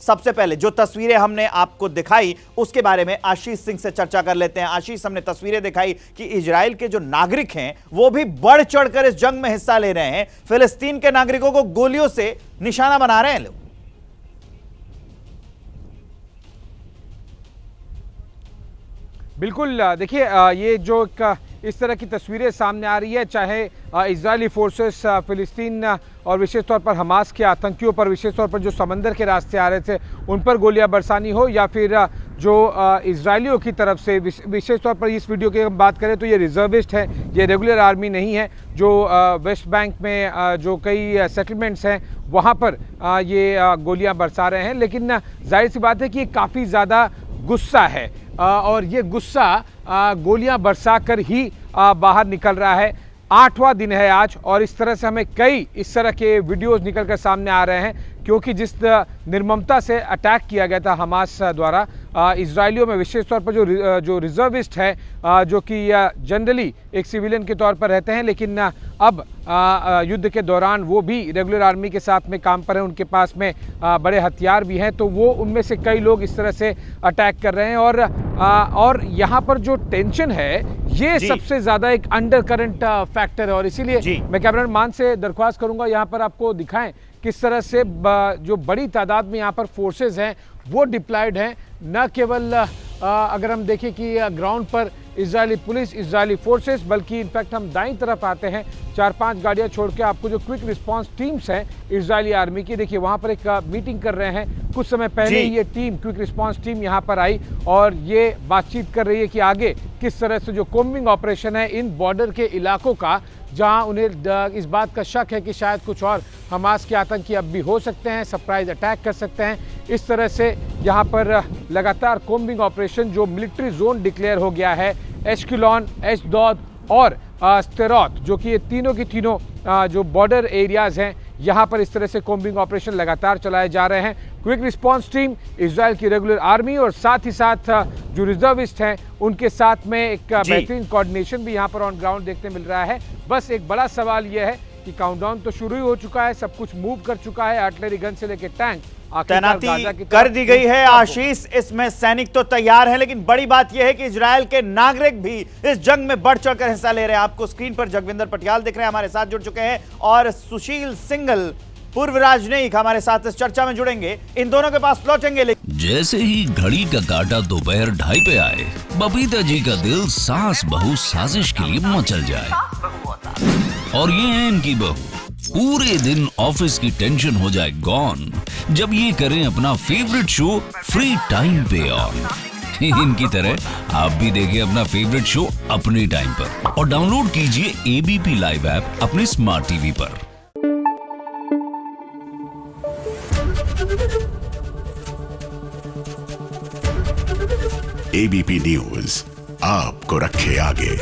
सबसे पहले जो तस्वीरें हमने आपको दिखाई उसके बारे में आशीष सिंह से चर्चा कर लेते हैं। आशीष, हमने तस्वीरें दिखाई कि इजराइल के जो नागरिक हैं वो भी बढ़ चढ़कर इस जंग में हिस्सा ले रहे हैं, फिलिस्तीन के नागरिकों को गोलियों से निशाना बना रहे हैं लोग। बिल्कुल, देखिए ये जो इस तरह की तस्वीरें सामने आ रही है, चाहे इजरायली फोर्सेस फिलिस्तीन और विशेष तौर पर हमास के आतंकियों पर, विशेष तौर पर जो समंदर के रास्ते आ रहे थे उन पर गोलियां बरसानी हो, या फिर जो इजरायलियों की तरफ से, विशेष तौर पर इस वीडियो की हम बात करें तो ये रिजर्विस्ट है, ये रेगुलर आर्मी नहीं है, जो वेस्ट बैंक में जो कई सेटलमेंट्स हैं वहाँ पर ये गोलियाँ बरसा रहे हैं। लेकिन जाहिर सी बात है कि ये काफ़ी ज़्यादा गुस्सा है और ये गुस्सा गोलियां बरसा कर ही बाहर निकल रहा है। 8वां दिन है आज और इस तरह से हमें कई इस तरह के वीडियोस निकल कर सामने आ रहे हैं, क्योंकि जिस निर्ममता से अटैक किया गया था हमास द्वारा इजरायलियों में, विशेष तौर पर जो रिजर्विस्ट है, जो कि जनरली एक सिविलियन के तौर पर रहते हैं, लेकिन अब युद्ध के दौरान वो भी रेगुलर आर्मी के साथ में काम पर हैं, उनके पास में बड़े हथियार भी हैं, तो वो उनमें से कई लोग इस तरह से अटैक कर रहे हैं। और यहाँ पर जो टेंशन है ये सबसे ज़्यादा एक अंडर करंट फैक्टर है, और इसीलिए मैं कैमरामैन मान से दरख्वास्त करूँगा यहाँ पर आपको दिखाएं किस तरह से जो बड़ी तादाद में यहाँ पर फोर्सेस हैं वो डिप्लॉयड हैं। न केवल अगर हम देखें कि ग्राउंड पर इजरायली पुलिस, इजरायली फोर्सेस, बल्कि इनफैक्ट हम दाईं तरफ आते हैं, 4-5 गाड़ियां छोड़ के आपको जो क्विक रिस्पांस टीम्स हैं इजरायली आर्मी की, देखिए वहां पर एक मीटिंग कर रहे हैं। कुछ समय पहले ही ये टीम, क्विक रिस्पांस टीम यहां पर आई और ये बातचीत कर रही है कि आगे किस तरह से जो कोम्बिंग ऑपरेशन है इन बॉर्डर के इलाकों का, जहां उन्हें इस बात का शक है कि शायद कुछ और हमास के आतंकी अब भी हो सकते हैं, सरप्राइज अटैक कर सकते हैं, इस तरह से यहाँ पर लगातार कोम्बिंग ऑपरेशन जो मिलिट्री जोन डिक्लेयर हो गया है, एश्केलॉन, एशडोद और स्टेरोत, जो कि ये तीनों की तीनों जो बॉर्डर एरियाज हैं, यहाँ पर इस तरह से कोम्बिंग ऑपरेशन लगातार चलाए जा रहे हैं। क्विक रिस्पांस टीम, इजराइल की रेगुलर आर्मी और साथ ही साथ जो रिजर्विस्ट हैं उनके साथ में एक बेहतरीन कोऑर्डिनेशन भी यहाँ पर ऑन ग्राउंड देखने मिल रहा है। बस एक बड़ा सवाल यह है कि काउंटडाउन तो शुरू ही हो चुका है, सब कुछ मूव कर चुका है, आर्टिलरी गन से लेकर टैंक तैनाती कर दी गई है। आशीष, इसमें सैनिक तो तैयार हैं, लेकिन बड़ी बात यह है कि इजरायल के नागरिक भी इस जंग में बढ़ चढ़कर हिस्सा ले रहे हैं। आपको स्क्रीन पर जगविंदर पटियाल दिख रहे हैं, हमारे साथ जुड़ चुके हैं, और सुशील सिंघल, पूर्व राजनयिक, हमारे साथ इस चर्चा में जुड़ेंगे। इन दोनों के पास पहुंचेंगे। जैसे ही घड़ी का काटा दोपहर 2:30 पे आए, बबीता जी का दिल सास बहू साजिश के लिए मचल जाए। और ये है इनकी बहू, पूरे दिन ऑफिस की टेंशन हो जाए गॉन जब ये करें अपना फेवरेट शो फ्री टाइम पे ऑन। इनकी तरह आप भी देखिए अपना फेवरेट शो अपने टाइम पर और डाउनलोड कीजिए एबीपी लाइव ऐप अपने स्मार्ट टीवी पर। एबीपी न्यूज आपको रखे आगे।